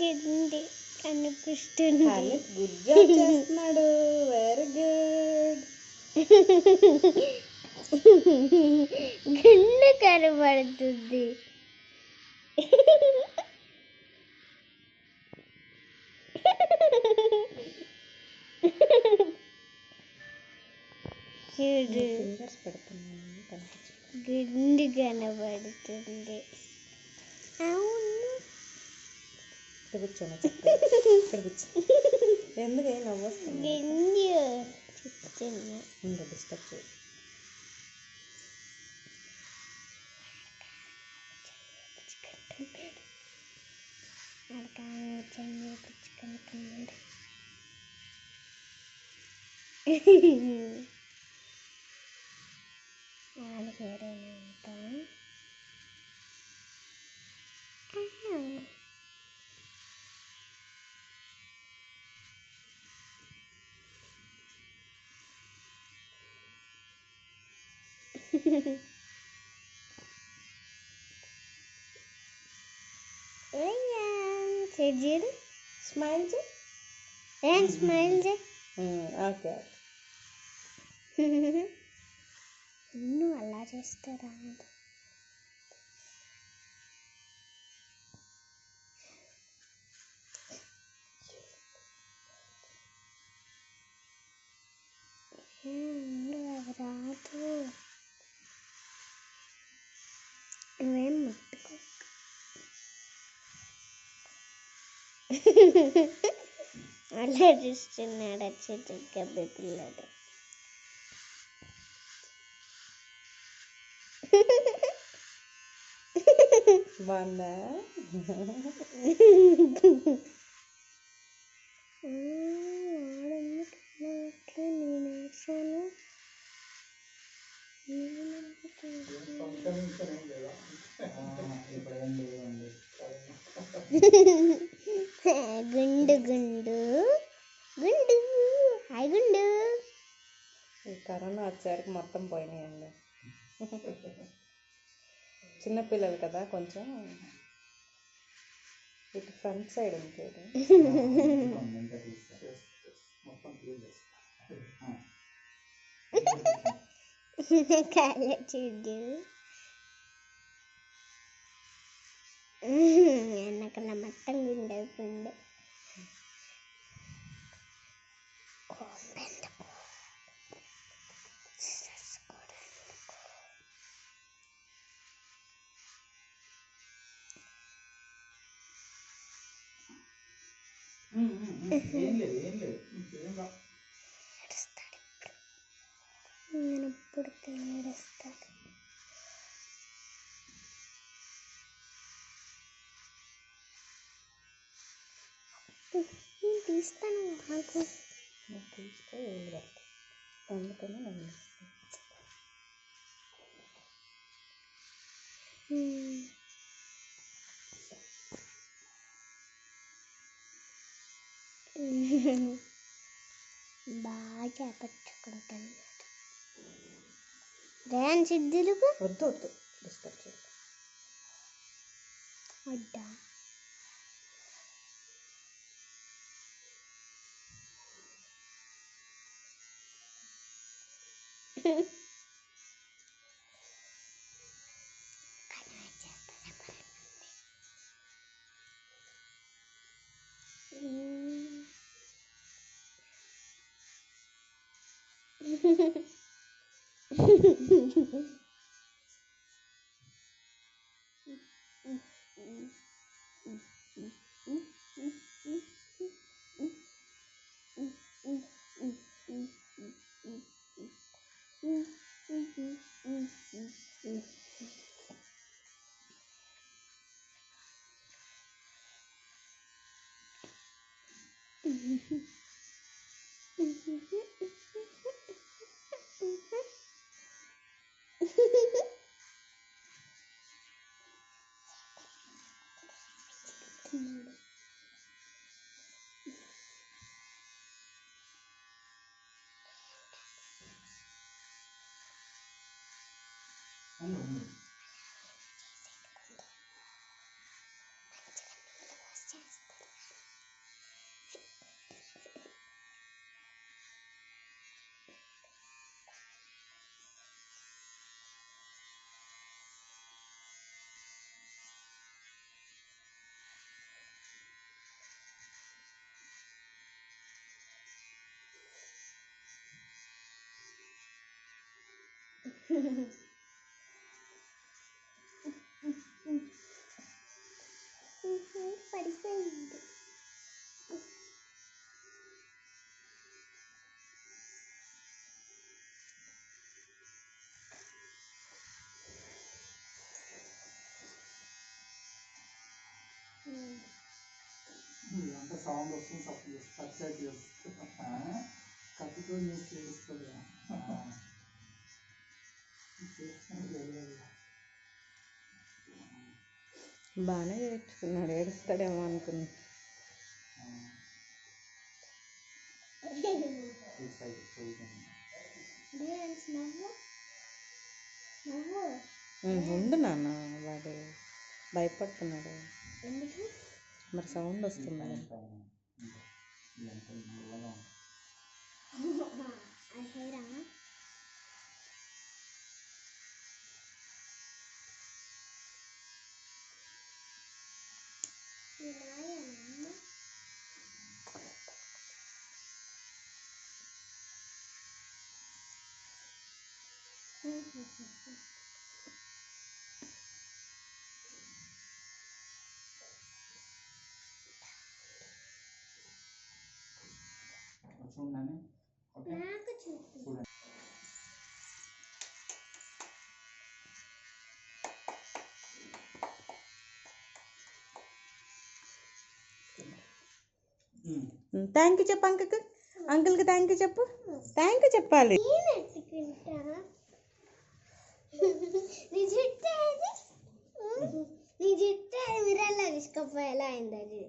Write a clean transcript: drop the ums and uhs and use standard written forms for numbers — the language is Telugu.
గిడ్డి కనిపిస్తుంది. గుడ్ జాబ్ చేస్తున్నాడు. Very good. గుండు కనబడుతుంది. చూడు గుండు కనబడుతుంది. అవును ఎందుకు నవ్వొస్తుంది? చెప్తున్నా డిస్టర్బ్ చేయి. నేర్పించుకుంటున్నాడు. ఆడికేరేనంతా చూడు స్మైల్ చేయి. స్మైల్ చేయి. ఓకే. నువ్వు అలా చేస్తారా? రాదు. నువ్వేం ముట్టుకో. అలా చూస్తున్నాడు వచ్చి గబ్బే పిల్లడు. బాగుందా? నేనేసాను. గుండు గుండు గుండు హాయ్ గుండు. ఈ కరోనా వచ్చేసరికి మొత్తం పోయినాయండి. చిన్నపిల్లలు కదా, కొంచెం ఇటు ఫ్రంట్ సైడ్ ఉంటుంది. కాళ్ళ చూడు. వెనకాల మొత్తం గుండె. నేనప్పుడు ఏడుస్తాడు. తీస్తాను నాకు తీస్తే అందుకని నేను బాగా పట్టుకుంటాను. రేన్ సిద్ధులకు వద్దు డిస్టర్బ్ చేయాలి. వద్దా? పడిపోయింది. అంత సౌండ్ వస్తుంది సబ్స్క్రైబ్ చేస్తా కత్తితో యూజ్ చేస్తుంది బాగానే చేర్చుకున్నాడు, ఏడుస్తాడేమో అనుకున్నా. ఉండు నాన్న, వాడు భయపడుతున్నాడు. ఎందుకు? మరి సౌండ్ వస్తుంది. అసైరా చూడండి. ఓకే నాకు చూపి. చూడండి. థ్యాంక్ యూ చెప్పు అంకుల్కి. అంకుల్కి థ్యాంక్ యూ చెప్పు. థ్యాంక్ యూ చెప్పాలి. నీ జుట్టు ఏది? నీ జుట్టు మిర్రర్లో తీసుకుపోయేలా అయింది అది.